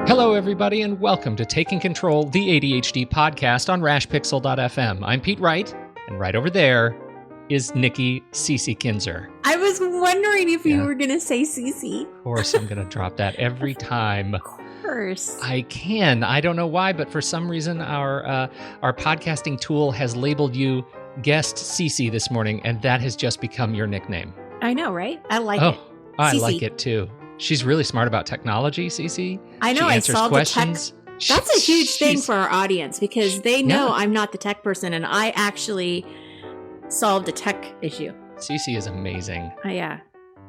Hello, everybody, and welcome to Taking Control, the ADHD podcast on rashpixel.fm. I'm Pete Wright, and right over there is Nikki Cece Kinzer. I was wondering if you were going to say Cece. Of course, I'm going to drop that every time. Of course. I can. I don't know why, but for some reason, our podcasting tool has labeled you Guest Cece this morning, and that has just become your nickname. I know, right? I like it. I like it, too. She's really smart about technology, Cece. I know. She answers questions. The tech. That's a huge thing for our audience because they know I'm not the tech person, and I actually solved a tech issue. Cece is amazing. Yeah.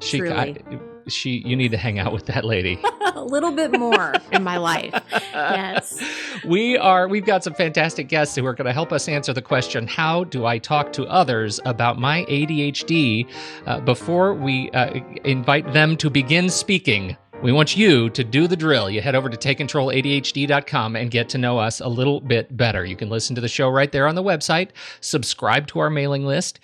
You need to hang out with that lady. A little bit more in my life. Yes. We've got some fantastic guests who are going to help us answer the question, how do I talk to others about my ADHD? Before we invite them to begin speaking, we want you to do the drill. You head over to takecontroladhd.com and get to know us a little bit better. You can listen to the show right there on the website, subscribe to our mailing list,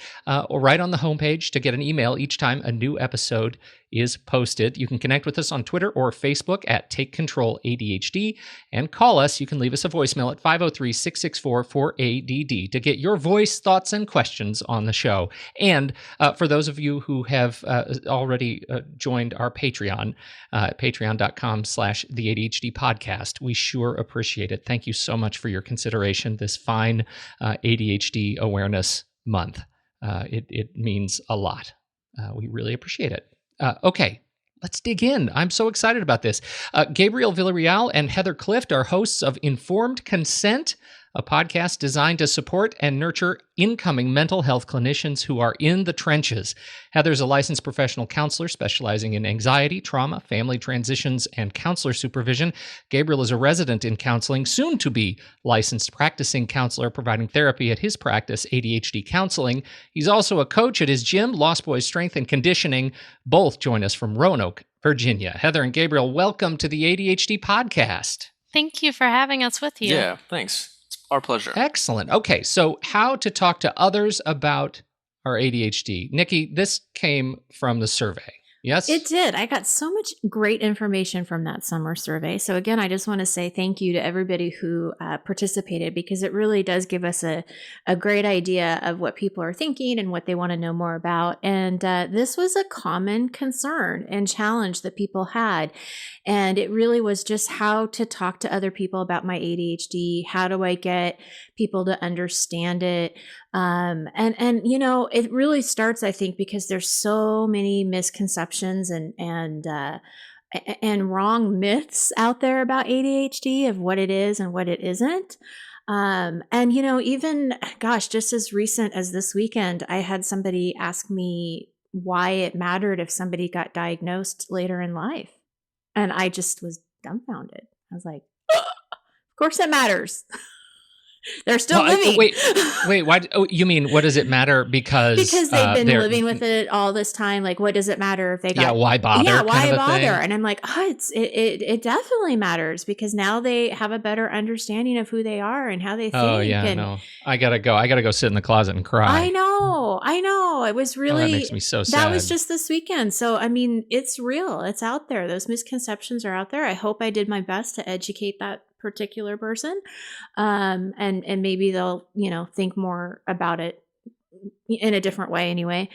or right on the homepage to get an email each time a new episode is posted. You can connect with us on Twitter or Facebook at Take Control ADHD and call us. You can leave us a voicemail at 503-664-4ADD to get your voice, thoughts, and questions on the show. And for those of you who have already joined our Patreon, patreon.com/the ADHD podcast, we sure appreciate it. Thank you so much for your consideration this fine ADHD awareness month. It means a lot. We really appreciate it. Okay, let's dig in. I'm so excited about this. Gabriel Villarreal and Heather Clift are hosts of Informed Consent, a podcast designed to support and nurture incoming mental health clinicians who are in the trenches. Heather's a licensed professional counselor specializing in anxiety, trauma, family transitions, and counselor supervision. Gabriel is a resident in counseling, soon to be licensed practicing counselor providing therapy at his practice, ADHD Counseling. He's also a coach at his gym, Lost Boys Strength and Conditioning. Both join us from Roanoke, Virginia. Heather and Gabriel, welcome to the ADHD podcast. Thank you for having us with you. Yeah, thanks. Our pleasure. Excellent. Okay, so how to talk to others about our ADHD. Nikki, this came from the survey, yes? It did. I got so much great information from that summer survey. So again, I just want to say thank you to everybody who participated because it really does give us a great idea of what people are thinking and what they want to know more about. And this was a common concern and challenge that people had. And it really was just how to talk to other people about my ADHD. How do I get people to understand it? And you know, it really starts, I think, because there's so many misconceptions and wrong myths out there about ADHD of what it is and what it isn't. And you know, even just as recent as this weekend, I had somebody ask me why it mattered if somebody got diagnosed later in life. And I just was dumbfounded. I was like, of course it matters. They're still living. Wait. Why? Oh, you mean what does it matter? Because they've been living with it all this time. Like, what does it matter if they got? Yeah, why bother? Yeah, why kind of bother? And I'm like, it definitely matters because now they have a better understanding of who they are and how they think. Oh yeah, no, I gotta go sit in the closet and cry. I know. It was really. That makes me so sad. That was just this weekend. So I mean, it's real. It's out there. Those misconceptions are out there. I hope I did my best to educate that particular person, and maybe they'll think more about it in a different way anyway.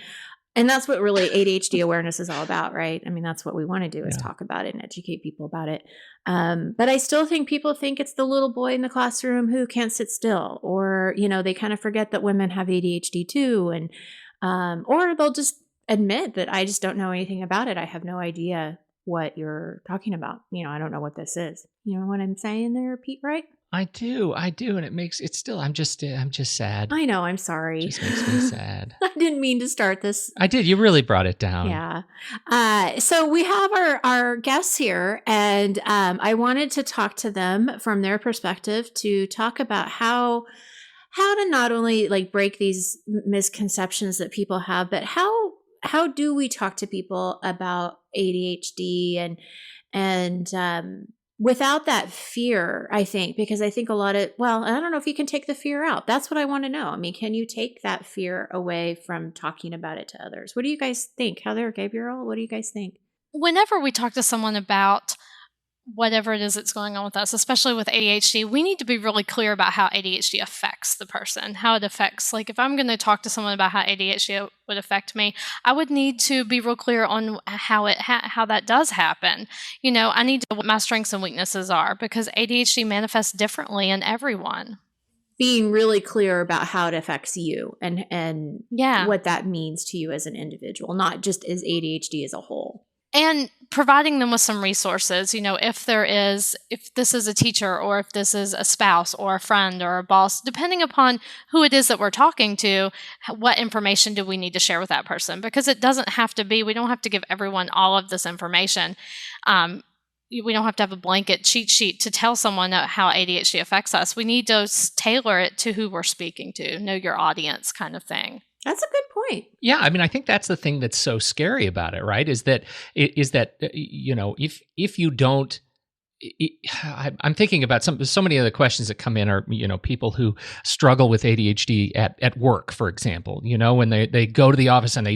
And that's what really ADHD awareness is all about, right? I mean, that's what we want to do is talk about it and educate people about it. But I still think people think it's the little boy in the classroom who can't sit still, or they kind of forget that women have ADHD too, and or they'll just admit that I just don't know anything about it. I have no idea what you're talking about. I don't know what this is. You know what I'm saying there, Pete, right? I do. And it's still, I'm just sad. I know. I'm sorry. It just makes me sad. I didn't mean to start this. I did. You really brought it down. Yeah. So we have our guests here, and I wanted to talk to them from their perspective to talk about how to not only like break these misconceptions that people have, but how do we talk to people about ADHD and without that fear, I think, because I think I don't know if you can take the fear out. That's what I want to know. I mean, can you take that fear away from talking about it to others? What do you guys think? Heather, Gabriel, what do you guys think? Whenever we talk to someone about whatever it is that's going on with us, especially with ADHD, we need to be really clear about how ADHD affects the person, how it affects, like if I'm going to talk to someone about how ADHD would affect me, I would need to be real clear on how that does happen. I need to know what my strengths and weaknesses are, because ADHD manifests differently in everyone. Being really clear about how it affects you and what that means to you as an individual, not just as ADHD as a whole. And providing them with some resources, if this is a teacher, or if this is a spouse or a friend or a boss, depending upon who it is that we're talking to, what information do we need to share with that person? Because it doesn't have to be, we don't have to give everyone all of this information. We don't have to have a blanket cheat sheet to tell someone how ADHD affects us. We need to tailor it to who we're speaking to, know your audience kind of thing. That's a good point. Yeah, I mean, I think that's the thing that's so scary about it, right? Is that if you don't, I'm thinking about so many of the questions that come in are, people who struggle with ADHD at work, for example, when they go to the office and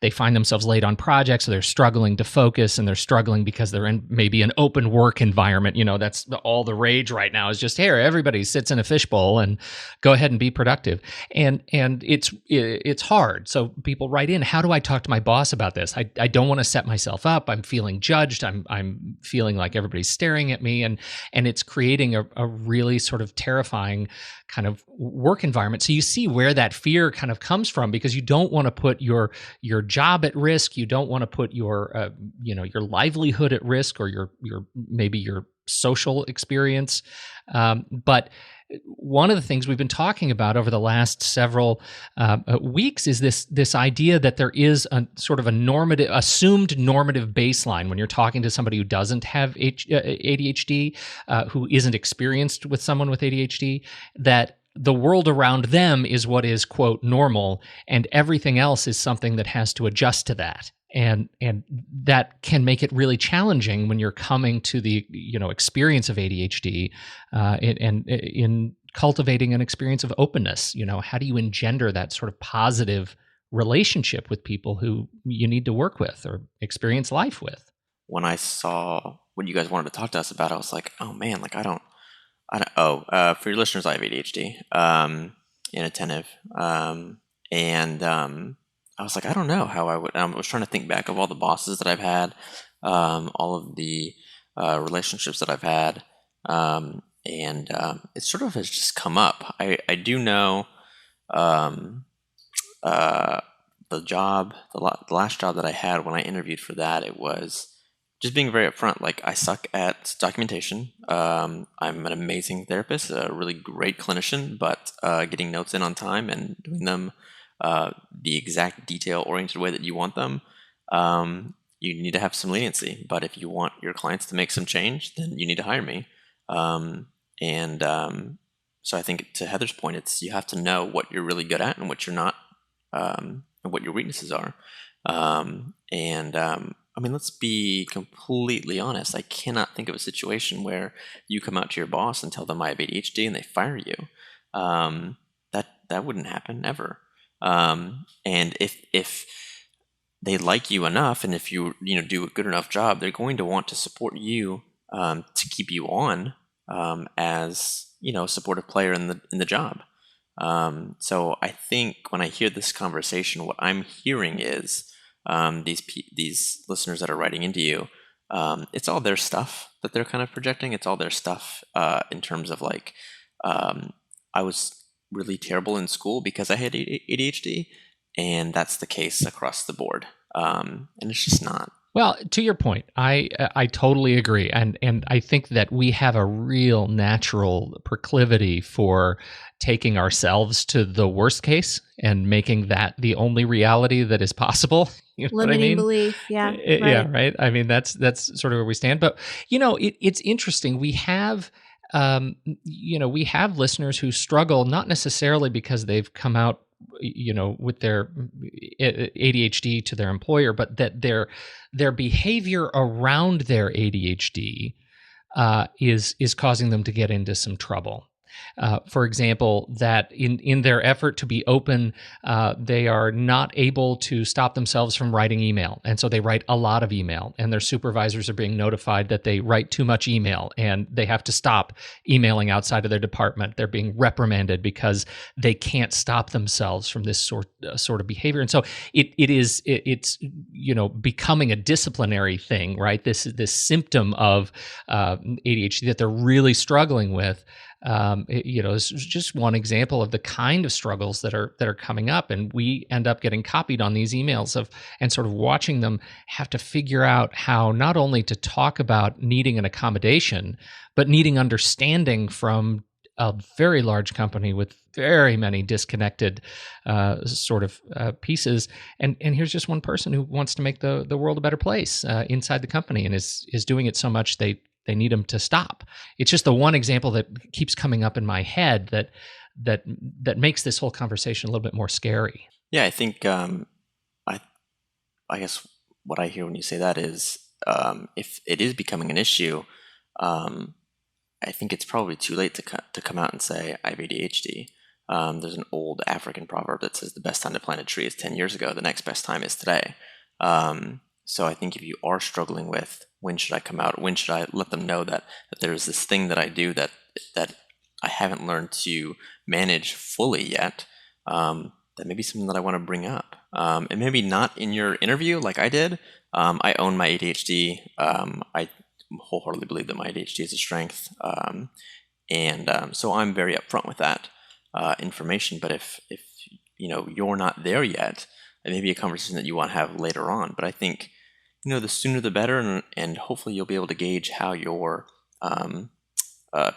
they find themselves late on projects, so they're struggling to focus, and they're struggling because they're in maybe an open work environment. That's all the rage right now is just, here, everybody sits in a fishbowl and go ahead and be productive. And it's hard. So people write in, how do I talk to my boss about this? I don't want to set myself up. I'm feeling judged. I'm feeling like everybody's staring at me, and it's creating a really sort of terrifying kind of work environment. So you see where that fear kind of comes from, because you don't want to put your job at risk. You don't want to put your your livelihood at risk, or your maybe your social experience. But one of the things we've been talking about over the last several weeks is this idea that there is a sort of assumed normative baseline when you're talking to somebody who doesn't have ADHD, who isn't experienced with someone with ADHD, that the world around them is what is, quote, normal, and everything else is something that has to adjust to that. And that can make it really challenging when you're coming to the experience of ADHD, and in cultivating an experience of openness. How do you engender that sort of positive relationship with people who you need to work with or experience life with? When I saw what you guys wanted to talk to us about, I was like, oh man, like I don't. For your listeners, I have ADHD, inattentive, and I was like, I don't know how I would. I was trying to think back of all the bosses that I've had, all of the relationships that I've had, and it sort of has just come up. I do know the last job that I had when I interviewed for that, it was just being very upfront. Like, I suck at documentation. I'm an amazing therapist, a really great clinician, but getting notes in on time and doing them the exact detail-oriented way that you want them, you need to have some leniency. But if you want your clients to make some change, then you need to hire me. So I think, to Heather's point, it's you have to know what you're really good at and what you're not, and what your weaknesses are. I mean, let's be completely honest. I cannot think of a situation where you come out to your boss and tell them I have ADHD and they fire you. That wouldn't happen ever. And if they like you enough, and if you do a good enough job, they're going to want to support you to keep you on as a supportive player in the job. So I think when I hear this conversation, what I'm hearing is these listeners that are writing into you, it's all their stuff that they're kind of projecting. It's all their stuff in terms of like, I was really terrible in school because I had ADHD, and that's the case across the board. And it's just not. Well, to your point, I totally agree, and I think that we have a real natural proclivity for taking ourselves to the worst case and making that the only reality that is possible. You know Limiting what I mean? belief, yeah, right. Yeah, right. I mean, that's sort of where we stand. But it's interesting. We have. We have listeners who struggle, not necessarily because they've come out, with their ADHD to their employer, but that their behavior around their ADHD is causing them to get into some trouble. For example, that in their effort to be open, they are not able to stop themselves from writing email. And so they write a lot of email, and their supervisors are being notified that they write too much email and they have to stop emailing outside of their department. They're being reprimanded because they can't stop themselves from this sort of behavior. And so it's becoming a disciplinary thing, right? This symptom of ADHD that they're really struggling with. Is just one example of the kind of struggles that are coming up, and we end up getting copied on these emails and sort of watching them have to figure out how not only to talk about needing an accommodation, but needing understanding from a very large company with very many disconnected pieces. And here's just one person who wants to make the world a better place inside the company, and is doing it so much they need them to stop. It's just the one example that keeps coming up in my head that makes this whole conversation a little bit more scary. Yeah, I think I guess what I hear when you say that is if it is becoming an issue, I think it's probably too late to come out and say I have ADHD. There's an old African proverb that says the best time to plant a tree is 10 years ago. The next best time is today. So I think if you are struggling with when should I come out, when should I let them know that there's this thing that I do that I haven't learned to manage fully yet, that may be something that I want to bring up. And maybe not in your interview like I did. I own my ADHD. I wholeheartedly believe that my ADHD is a strength. So I'm very upfront with that information. But if you're not there yet, it may be a conversation that you want to have later on. But I think the sooner the better, and hopefully you'll be able to gauge how your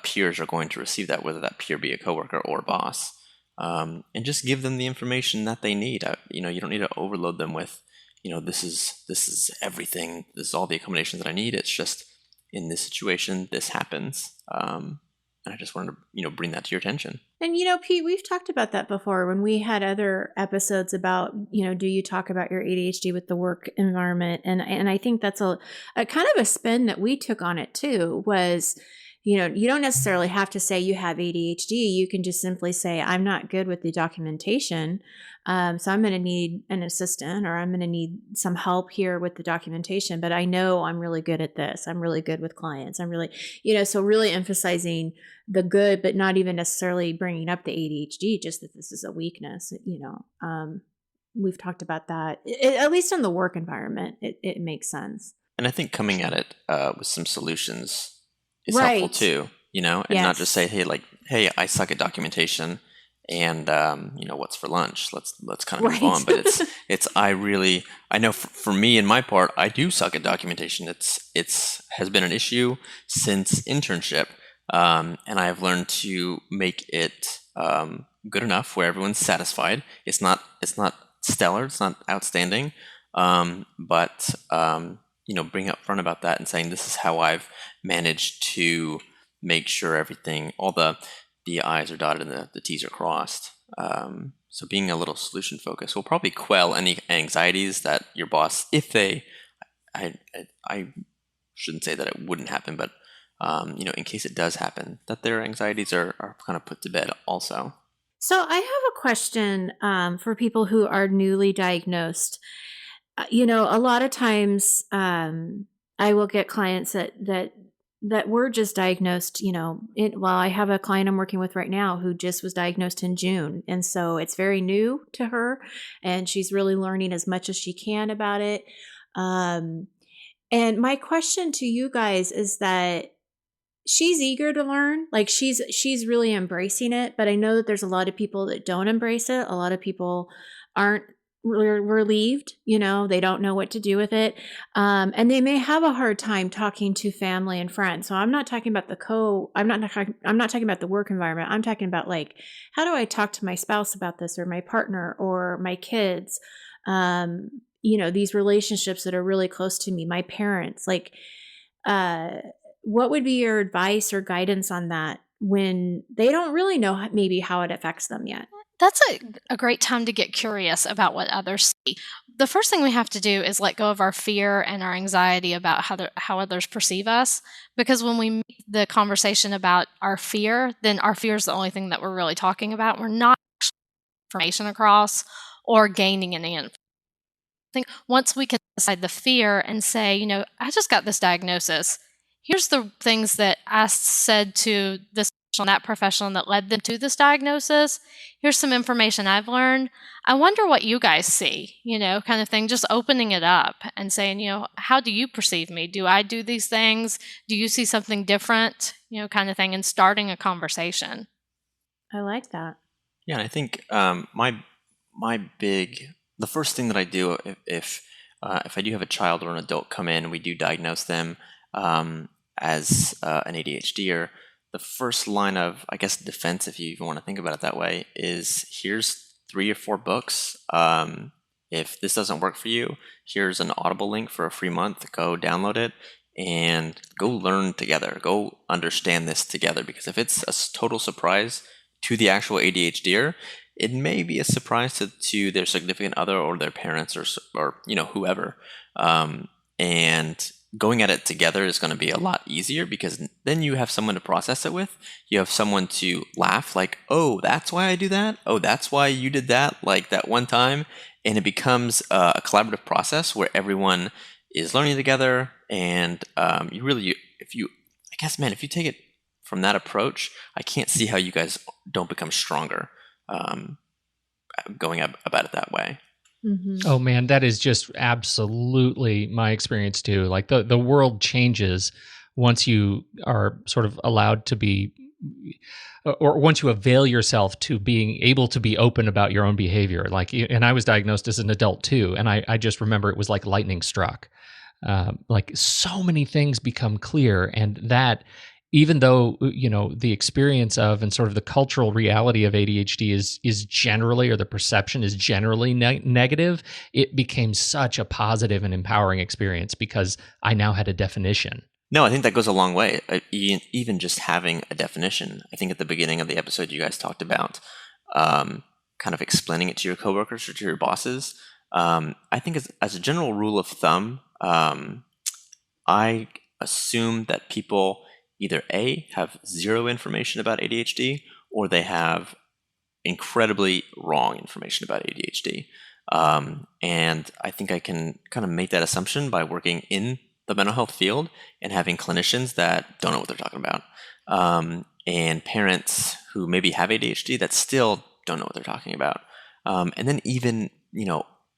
peers are going to receive that, whether that peer be a coworker or a boss, and just give them the information that they need. You don't need to overload them with, this is everything. This is all the accommodations that I need. It's just in this situation, this happens. And I just wanted to, bring that to your attention. And, Pete, we've talked about that before when we had other episodes about, do you talk about your ADHD with the work environment? And I think that's a kind of a spin that we took on it too, was, you don't necessarily have to say you have ADHD. You can just simply say, I'm not good with the documentation. So I'm going to need an assistant, or I'm going to need some help here with the documentation, but I know I'm really good at this. I'm really good with clients. I'm really, so really emphasizing the good, but not even necessarily bringing up the ADHD, just that this is a weakness, we've talked about that, at least in the work environment, it makes sense. And I think coming at it with some solutions is right. helpful too, and yes. not just say, hey, I suck at documentation, and what's for lunch? Let's kind of move on. But it's I know for me and my part, I do suck at documentation. It's has been an issue since internship, and I've learned to make it good enough where everyone's satisfied. It's not stellar. It's not outstanding, but bring up front about that and saying this is how I've managed to make sure everything, all the I's are dotted and the T's are crossed. So being a little solution focused will probably quell any anxieties that your boss, if they, I shouldn't say that it wouldn't happen, but in case it does happen, that their anxieties are kind of put to bed also. So I have a question for people who are newly diagnosed. A lot of times I will get clients that were just diagnosed, I have a client I'm working with right now who just was diagnosed in June. And so it's very new to her, and she's really learning as much as she can about it. And my question to you guys is that she's eager to learn, like she's really embracing it, but I know that there's a lot of people that don't embrace it. A lot of people aren't relieved, they don't know what to do with it. And they may have a hard time talking to family and friends. So I'm not talking about I'm not talking about the work environment. I'm talking about how do I talk to my spouse about this, or my partner, or my kids? These relationships that are really close to me, my parents, what would be your advice or guidance on that when they don't really know maybe how it affects them yet? That's a great time to get curious about what others see. the first thing we have to do is let go of our fear and our anxiety about how others perceive us. Because when we make the conversation about our fear, then our fear is the only thing that we're really talking about. We're not actually getting information across or gaining an answer. I think once we can decide the fear and say, I just got this diagnosis. Here's the things that I said to this professional, that professional that led them to this diagnosis. Here's some information I've learned. I wonder what you guys see, kind of thing. Just opening it up and saying, how do you perceive me? Do I do these things? Do you see something different? Kind of thing, and starting a conversation. I like that. Yeah, and I think the first thing that I do if I do have a child or an adult come in and we do diagnose them as an ADHDer, the first line of, I guess, defense, if you even want to think about it that way, is here's 3 or 4 books. If this doesn't work for you, here's an Audible link for a free month. Go download it and go learn together. Go understand this together. Because if it's a total surprise to the actual ADHDer, it may be a surprise to their significant other or their parents or whoever. And going at it together is going to be a lot easier because then you have someone to process it with. You have someone to laugh like, oh, that's why I do that. Oh, that's why you did that like that one time. And it becomes a collaborative process where everyone is learning together. And if you take it from that approach, I can't see how you guys don't become stronger going about it that way. Mm-hmm. Oh man, that is just absolutely my experience too. Like the world changes once you are sort of allowed to be, or once you avail yourself to being able to be open about your own behavior. Like, and I was diagnosed as an adult too, and I just remember it was like lightning struck. Like so many things become clear, and that, even though the experience of and sort of the cultural reality of ADHD is generally, or the perception is generally negative, it became such a positive and empowering experience because I now had a definition. No, I think that goes a long way. Even just having a definition. I think at the beginning of the episode, you guys talked about kind of explaining it to your coworkers or to your bosses. I think as a general rule of thumb, I assume that people either A, have zero information about ADHD, or they have incredibly wrong information about ADHD. And I think I can kind of make that assumption by working in the mental health field and having clinicians that don't know what they're talking about. And parents who maybe have ADHD that still don't know what they're talking about. And then even,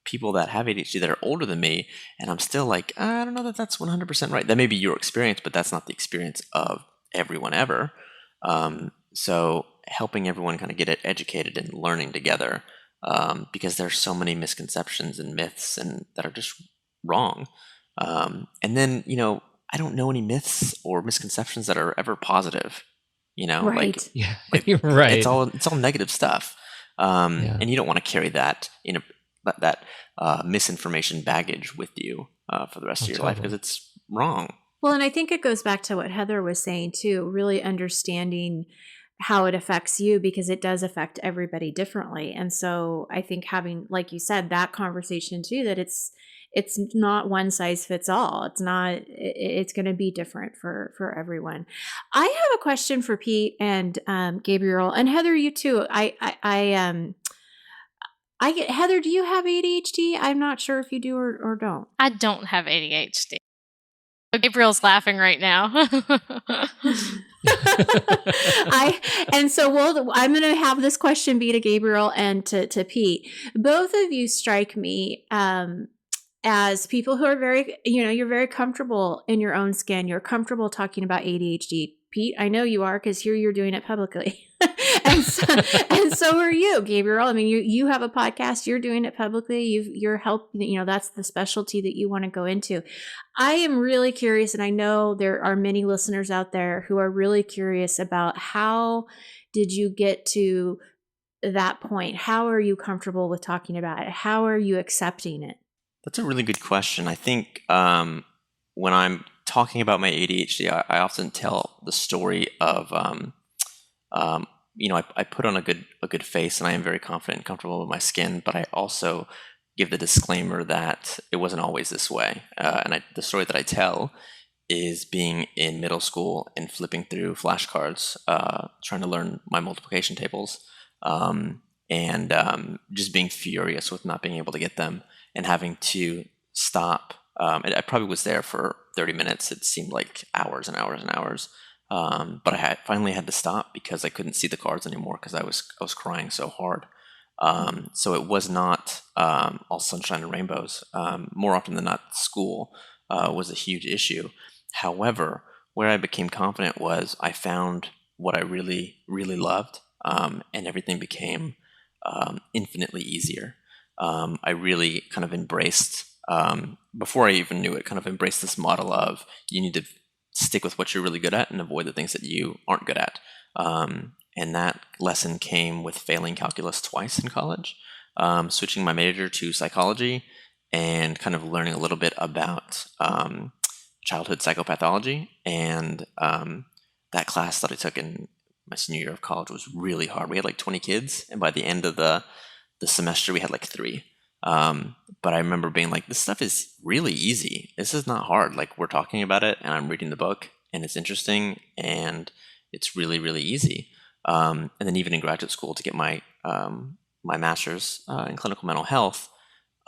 people that have ADHD that are older than me, and I'm still like, I don't know that that's 100% right. That may be your experience, but that's not the experience of everyone ever. So helping everyone kind of get it educated and learning together, because there's so many misconceptions and myths and that are just wrong. And then, I don't know any myths or misconceptions that are ever positive, Right. Yeah, right. It's all negative stuff. And you don't want to carry that that misinformation baggage with you for the rest of your life because it's wrong. Well, and I think it goes back to what Heather was saying too, really understanding how it affects you because it does affect everybody differently. And so I think having, like you said, that conversation too, that it's not one size fits all. It's going to be different for everyone. I have a question for Pete and Gabriel and Heather, you too. Heather, do you have ADHD? I'm not sure if you do or don't. I don't have ADHD. Gabriel's laughing right now. I'm going to have this question be to Gabriel and to Pete. Both of you strike me as people who are very, you're very comfortable in your own skin. You're comfortable talking about ADHD. Pete, I know you are because here you're doing it publicly. and so are you, Gabriel. I mean, you have a podcast, you're doing it publicly. You're helping, that's the specialty that you want to go into. I am really curious, and I know there are many listeners out there who are really curious about how did you get to that point? How are you comfortable with talking about it? How are you accepting it? That's a really good question. I think when I'm talking about my ADHD, I often tell the story of, I put on a good face, and I am very confident and comfortable with my skin. But I also give the disclaimer that it wasn't always this way. And the story that I tell is being in middle school and flipping through flashcards, trying to learn my multiplication tables, and just being furious with not being able to get them and having to stop. I probably was there for 30 minutes. It seemed like hours and hours and hours. But I finally had to stop because I couldn't see the cards anymore because I was crying so hard. So it was not all sunshine and rainbows. More often than not, school was a huge issue. However, where I became confident was I found what I really, really loved, and everything became infinitely easier. I really kind of embraced, before I even knew it, kind of embraced this model of you need to stick with what you're really good at and avoid the things that you aren't good at. And that lesson came with failing calculus twice in college, switching my major to psychology, and kind of learning a little bit about childhood psychopathology. And that class that I took in my senior year of college was really hard. We had like 20 kids, and by the end of the semester, we had like 3. But I remember being like, this stuff is really easy. This is not hard. Like, we're talking about it, and I'm reading the book, and it's interesting, and it's really, really easy. And then even in graduate school to get my my master's in clinical mental health,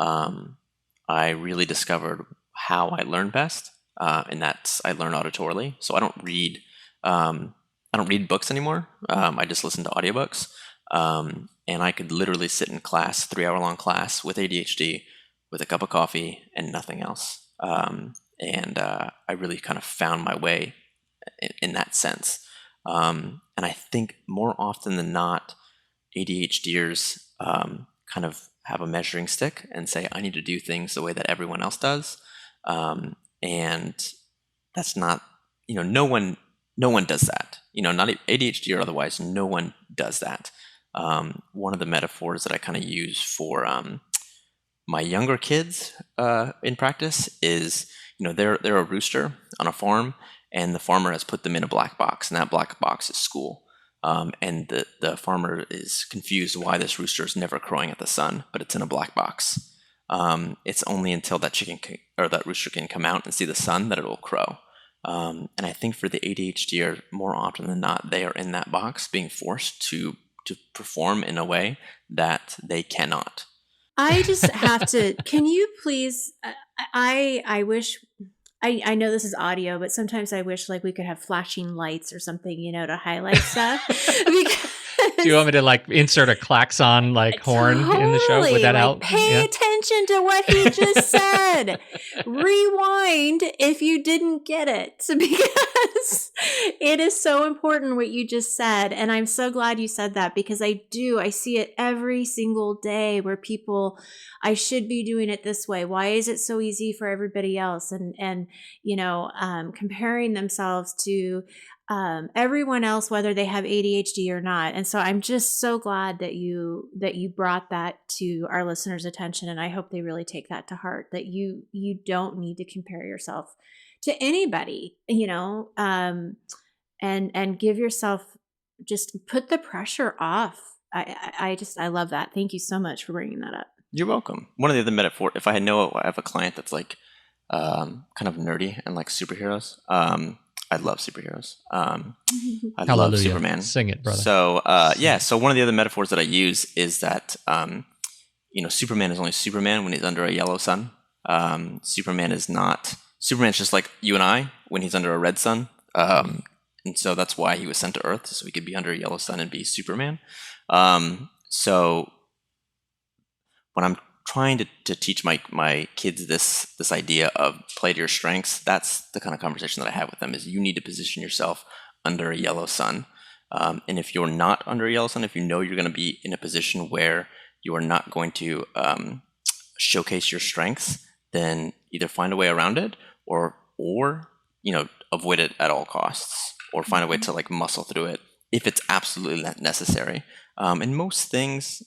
I really discovered how I learn best, and that's I learn auditorily. So I don't read books anymore. I just listen to audiobooks, and I could literally sit in class, 3-hour-long class with ADHD, with a cup of coffee and nothing else. And I really kind of found my way in that sense. And I think more often than not, ADHDers kind of have a measuring stick and say, I need to do things the way that everyone else does. And that's not, no one does that. Not ADHD or otherwise, no one does that. One of the metaphors that I kind of use for my younger kids in practice is, they're a rooster on a farm, and the farmer has put them in a black box, and that black box is school. And the farmer is confused why this rooster is never crowing at the sun, but it's in a black box. It's only until that that rooster can come out and see the sun that it will crow. And I think for the ADHD, more often than not, they are in that box being forced to perform in a way that they cannot. I just have to, can you please, I wish, I know this is audio, but sometimes I wish like we could have flashing lights or something, to highlight stuff. Do you want me to insert a klaxon horn in the show? Would that help? Pay attention to what he just said. Rewind if you didn't get it, because it is so important what you just said. And I'm so glad you said that, because I see it every single day where people, I should be doing it this way. Why is it so easy for everybody else? And comparing themselves to everyone else, whether they have ADHD or not. And so I'm just so glad that you brought that to our listeners' attention. And I hope they really take that to heart, that you don't need to compare yourself to anybody, and give yourself, just put the pressure off. I love that. Thank you so much for bringing that up. You're welcome. One of the other metaphors, if I have a client that's kind of nerdy and like superheroes, I love superheroes. I love Superman. Sing it, brother. So, So one of the other metaphors that I use is that, Superman is only Superman when he's under a yellow sun. Superman's just like you and I when he's under a red sun. And so that's why he was sent to Earth, so he could be under a yellow sun and be Superman. So when I'm trying to teach my kids this idea of play to your strengths, that's the kind of conversation that I have with them, is you need to position yourself under a yellow sun. And if you're not under a yellow sun, if you're going to be in a position where you are not going to showcase your strengths, then either find a way around it or avoid it at all costs, or find a way to muscle through it if it's absolutely necessary. And most things,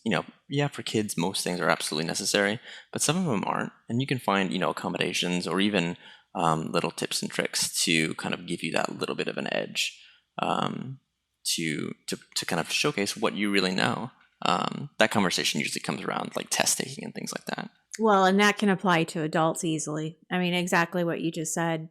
for kids, most things are absolutely necessary, but some of them aren't. And you can find, accommodations or even little tips and tricks to kind of give you that little bit of an edge, to kind of showcase what you really know. that conversation usually comes around like test taking and things like that. Well, and that can apply to adults easily. I mean, exactly what you just said.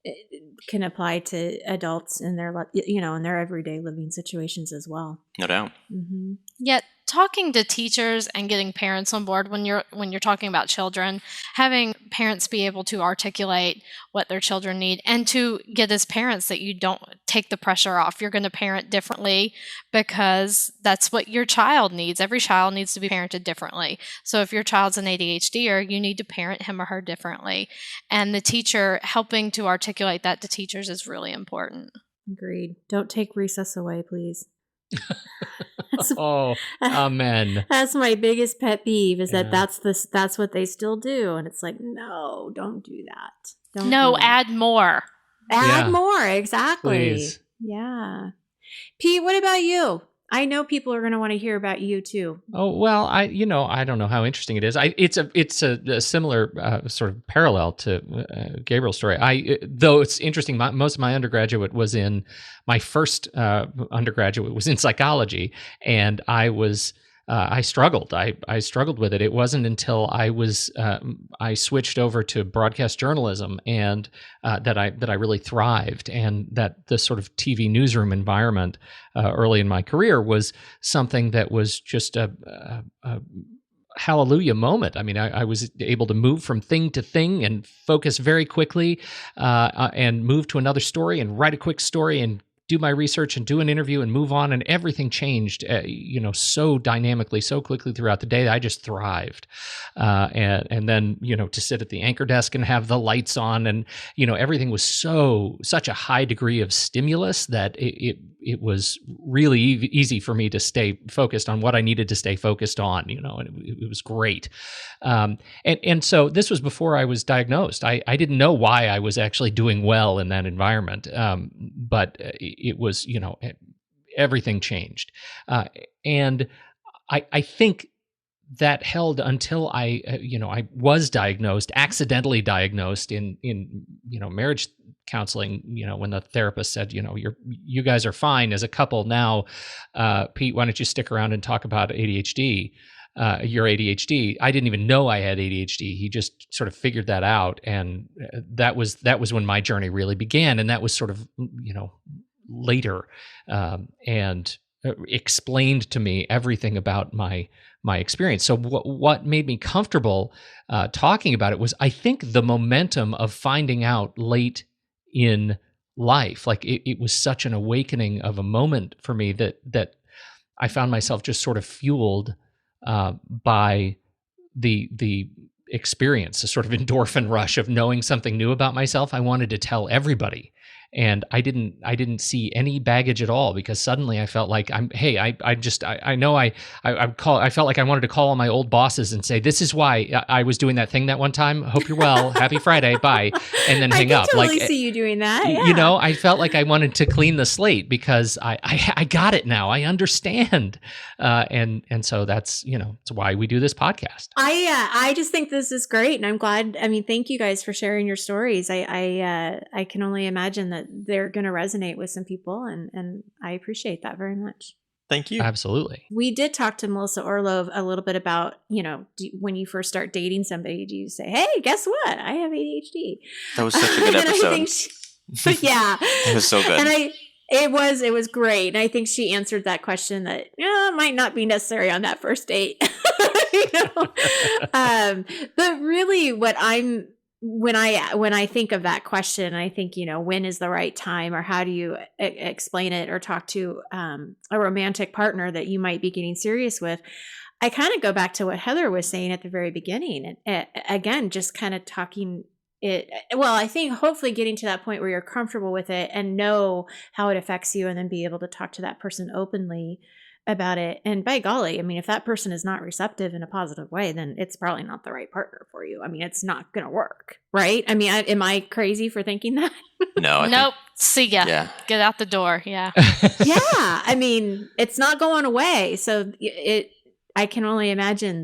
It can apply to adults in their, in their everyday living situations as well. No doubt. Mm-hmm. Yet talking to teachers and getting parents on board when you're talking about children, having parents be able to articulate what their children need, and to get as parents that you don't take the pressure off. You're going to parent differently because that's what your child needs. Every child needs to be parented differently. So if your child's an ADHDer, you need to parent him or her differently. And the teacher helping to articulate that to teachers is really important. Agreed. Don't take recess away, please. Amen. That's my biggest pet peeve is that that's what they still do. And it's like, no, don't do that. Don't do that. Add more. Add more. Exactly. Please. Yeah. Pete, what about you? I know people are going to want to hear about you too. Oh, well, I don't know how interesting it is. It's a similar sort of parallel to Gabriel's story. Though it's interesting, most of my undergraduate was in, my first undergraduate was in psychology, and I struggled. I struggled with it. It wasn't until I switched over to broadcast journalism and that I really thrived, and that the sort of TV newsroom environment early in my career was something that was just a hallelujah moment. I mean, I was able to move from thing to thing and focus very quickly, and move to another story and write a quick story and do my research and do an interview and move on, and everything changed, so dynamically, so quickly throughout the day that I just thrived. And then, to sit at the anchor desk and have the lights on, and, everything was such a high degree of stimulus that it was really easy for me to stay focused on what I needed to stay focused on, and it was great. And so this was before I was diagnosed. I didn't know why I was actually doing well in that environment. But it was, everything changed. And I think that held until I was diagnosed, accidentally diagnosed in marriage counseling, when the therapist said, you guys are fine as a couple now. Pete, why don't you stick around and talk about ADHD? Your ADHD. I didn't even know I had ADHD. He just sort of figured that out, and that was when my journey really began. And that was sort of later, and explained to me everything about my experience. So what made me comfortable talking about it was, I think, the momentum of finding out late in life. Like it was such an awakening of a moment for me that I found myself just sort of fueled by the experience, a sort of endorphin rush of knowing something new about myself. I wanted to tell everybody, and I didn't see any baggage at all, because suddenly I felt like I felt like I wanted to call all my old bosses and say, this is why I was doing that thing that one time. Hope you're well. Happy Friday. Bye. And then hang up. I can totally see you doing that. Yeah. I felt like I wanted to clean the slate because I got it now. I understand. And so that's why we do this podcast. I just think this is great, and I'm glad. I mean, thank you guys for sharing your stories. I can only imagine that they're going to resonate with some people, and I appreciate that very much. Thank you. Absolutely. We did talk to Melissa Orlov a little bit about, when you first start dating somebody, do you say, hey, guess what? I have ADHD. That was such a good episode. Yeah. It was so good. And it was great. And I think she answered that question that might not be necessary on that first date. But really when I think of that question, I think, when is the right time, or how do you explain it, or talk to a romantic partner that you might be getting serious with? I kind of go back to what Heather was saying at the very beginning. And again, just kind of talking it. Well, I think hopefully getting to that point where you're comfortable with it and know how it affects you, and then be able to talk to that person openly about it. And by golly, I mean, if that person is not receptive in a positive way, then it's probably not the right partner for you. I mean, it's not going to work, right? I mean, am I crazy for thinking that? No. Nope. See ya. Yeah. Get out the door. Yeah. Yeah. I mean, it's not going away. So I can only imagine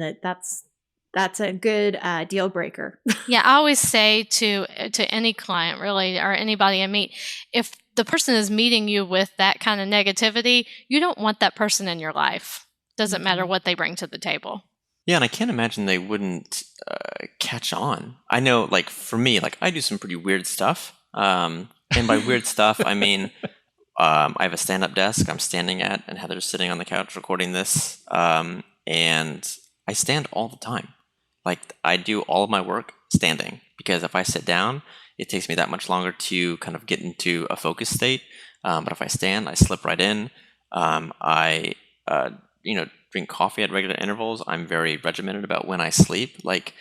that's a good deal breaker. Yeah, I always say to any client, really, or anybody I meet, if the person is meeting you with that kind of negativity, you don't want that person in your life. Doesn't matter what they bring to the table. Yeah, and I can't imagine they wouldn't catch on. I know, like, for me, like, I do some pretty weird stuff. And by weird stuff, I mean, I have a stand-up desk I'm standing at, and Heather's sitting on the couch recording this. And I stand all the time. Like, I do all of my work standing, because if I sit down, it takes me that much longer to kind of get into a focus state. But if I stand, I slip right in. I drink coffee at regular intervals. I'm very regimented about when I sleep. Like,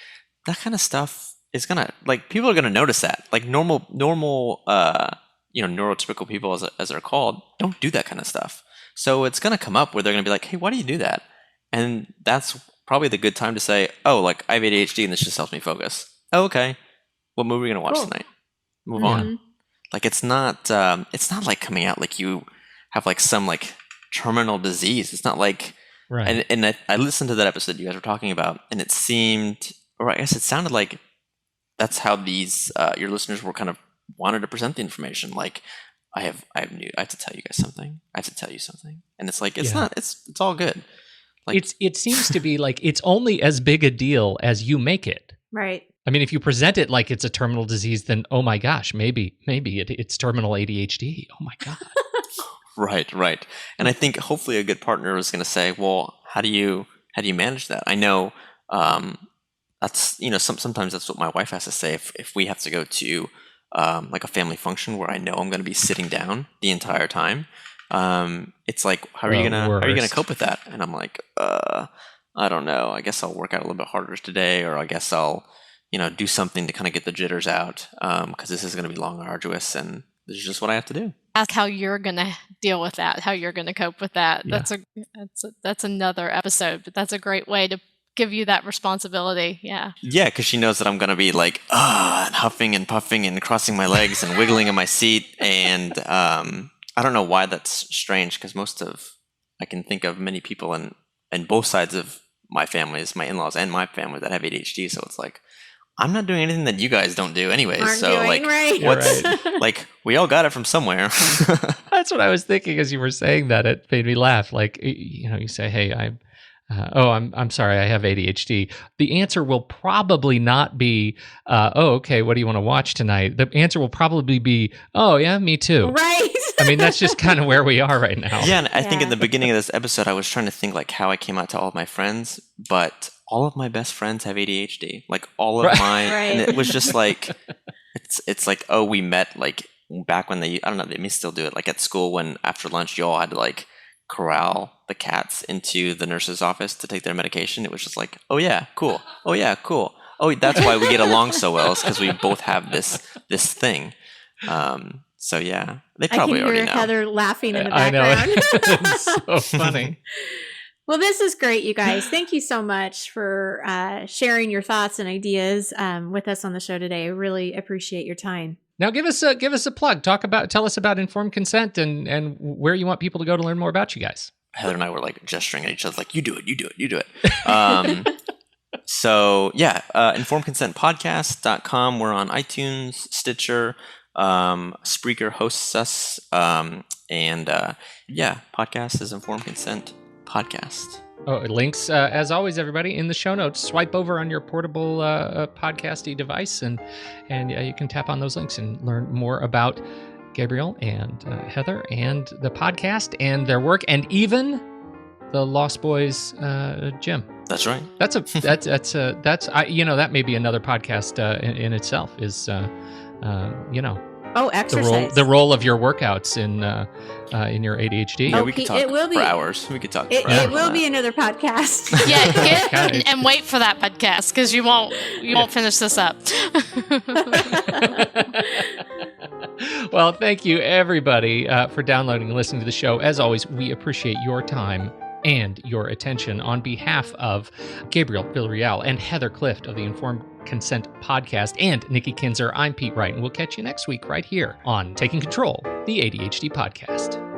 that kind of stuff is gonna, like, people are gonna notice that. Like, normal, neurotypical people, as they're called, don't do that kind of stuff. So it's gonna come up where they're gonna be like, hey, why do you do that? And that's probably the good time to say, oh, like, I have ADHD and this just helps me focus. Oh, okay. What movie are we gonna watch tonight? Move on. Like, it's not like coming out like you have like some like terminal disease. It's not like, right. And I listened to that episode you guys were talking about, and it seemed, or I guess it sounded like that's how these your listeners were kind of wanted to present the information. Like, I have to tell you guys something. I have to tell you something, and it's like it's not. It's all good. Like, it seems to be like it's only as big a deal as you make it. Right. I mean, if you present it like it's a terminal disease, then oh my gosh, maybe it's terminal ADHD. Oh my god. Right. And I think hopefully a good partner is going to say, well, how do you manage that? I know that's, sometimes that's what my wife has to say if we have to go to like a family function where I know I'm going to be sitting down the entire time. It's like, how are you gonna cope with that? And I'm like, I don't know. I guess I'll work out a little bit harder today, or I guess I'll do something to kind of get the jitters out, because this is going to be long and arduous, and this is just what I have to do. Ask how you're going to deal with that, how you're going to cope with that. Yeah. That's another episode, but that's a great way to give you that responsibility. Yeah. Yeah, because she knows that I'm going to be like, and huffing and puffing and crossing my legs and wiggling in my seat. And I don't know why that's strange, because I can think of many people in both sides of my families, my in-laws and my family, that have ADHD. So it's like, I'm not doing anything that you guys don't do anyways. Like, we all got it from somewhere. That's what I was thinking as you were saying that. It made me laugh. Like, you say, hey, I'm sorry, I have ADHD. The answer will probably not be, okay, what do you want to watch tonight? The answer will probably be, oh yeah, me too. Right. I mean, that's just kind of where we are right now. Yeah, and I think in the beginning of this episode, I was trying to think like how I came out to all of my friends, but all of my best friends have ADHD. Like, all of mine, and it was just like, it's like, oh, we met like back when I don't know, they may still do it, like at school when after lunch you all had to like corral the cats into the nurse's office to take their medication. It was just like, oh yeah, cool. Oh yeah, cool. Oh, that's why we get along so well, is because we both have this thing. So yeah, they probably already know. I can hear Heather laughing in the background. I know. It's so funny. Well, this is great, you guys. Thank you so much for sharing your thoughts and ideas with us on the show today. I really appreciate your time. Now, give us a plug. Tell us about informed consent and where you want people to go to learn more about you guys. Heather and I were like gesturing at each other, like, you do it. So yeah, informedconsentpodcast.com. We're on iTunes, Stitcher, Spreaker hosts us, and podcast is Informed Consent Podcast. Oh, links, as always, everybody, in the show notes. Swipe over on your portable podcasty device, and you can tap on those links and learn more about Gabriel and Heather and the podcast and their work, and even the Lost Boys gym. That's right. That may be another podcast in itself. Is exercise. The role of your workouts in your ADHD. Yeah, we could talk for hours. We could talk for hours. It will be another podcast. Yeah, and wait for that podcast, because you won't finish this up. Well, thank you everybody for downloading and listening to the show. As always, we appreciate your time and your attention. On behalf of Gabriel Villarreal and Heather Clift of the Informed Consent Podcast and Nikki Kinzer, I'm Pete Wright, and we'll catch you next week right here on Taking Control, the ADHD Podcast.